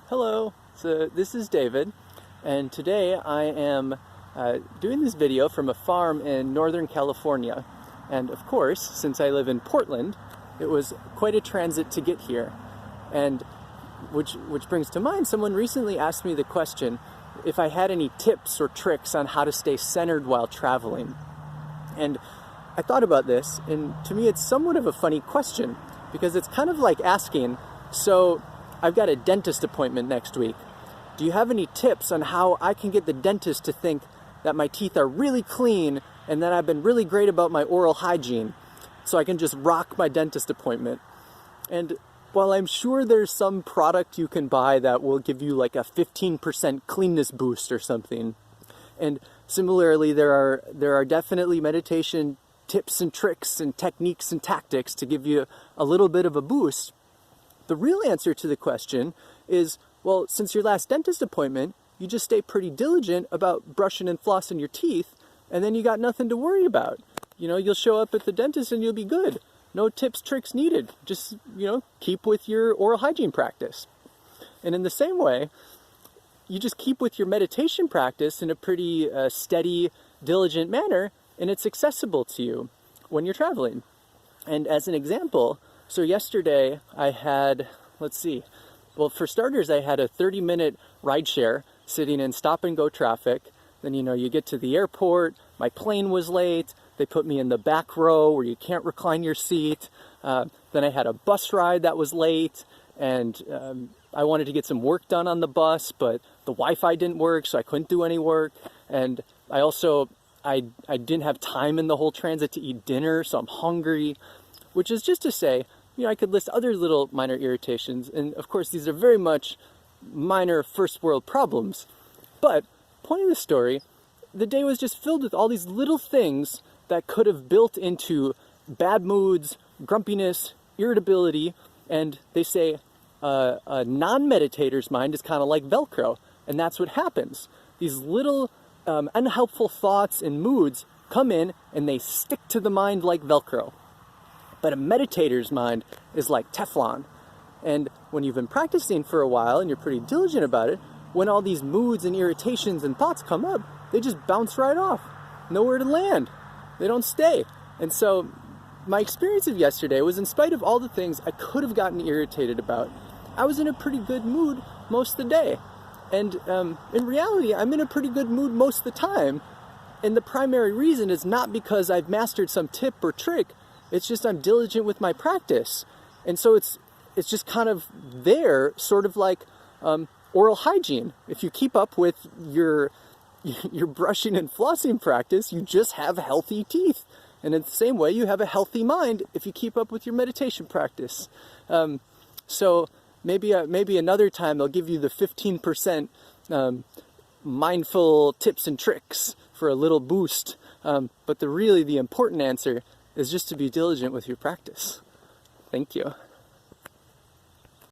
Hello, so this is David, and today I am doing this video from a farm in Northern California. And of course, since I live in Portland, it was quite a transit to get here. And which brings to mind, someone recently asked me the question if I had any tips or tricks on how to stay centered while traveling. And I thought about this, and to me it's somewhat of a funny question, because it's kind of like asking, so I've got a dentist appointment next week. Do you have any tips on how I can get the dentist to think that my teeth are really clean and that I've been really great about my oral hygiene so I can just rock my dentist appointment? And while I'm sure there's some product you can buy that will give you like a 15% cleanness boost or something, and similarly there are definitely meditation tips and tricks and techniques and tactics to give you a little bit of a boost, the real answer to the question is, well, since your last dentist appointment, you just stay pretty diligent about brushing and flossing your teeth, and then you got nothing to worry about. You know, you'll show up at the dentist and you'll be good. No tips, tricks needed. Just, keep with your oral hygiene practice. And in the same way, you just keep with your meditation practice in a pretty steady, diligent manner, and it's accessible to you when you're traveling. And as an example, so yesterday I had, for starters, I had a 30-minute rideshare sitting in stop-and-go traffic. Then, you get to the airport, my plane was late, they put me in the back row where you can't recline your seat. Then I had a bus ride that was late, and I wanted to get some work done on the bus, but the Wi-Fi didn't work, so I couldn't do any work. And I also, I didn't have time in the whole transit to eat dinner, so I'm hungry. Which is just to say, I could list other little minor irritations, and of course these are very much minor first world problems. But, point of the story, the day was just filled with all these little things that could have built into bad moods, grumpiness, irritability, and they say a non-meditator's mind is kind of like Velcro, and that's what happens. These little unhelpful thoughts and moods come in and they stick to the mind like Velcro. But a meditator's mind is like Teflon. And when you've been practicing for a while and you're pretty diligent about it, when all these moods and irritations and thoughts come up, they just bounce right off. Nowhere to land. They don't stay. And so my experience of yesterday was, in spite of all the things I could have gotten irritated about, I was in a pretty good mood most of the day. And in reality, I'm in a pretty good mood most of the time. And the primary reason is not because I've mastered some tip or trick. It's just I'm diligent with my practice. And so it's just kind of there, sort of like oral hygiene. If you keep up with your brushing and flossing practice, you just have healthy teeth. And in the same way, you have a healthy mind if you keep up with your meditation practice. So maybe another time they'll give you the 15% mindful tips and tricks for a little boost. But the important answer is just to be diligent with your practice. Thank you.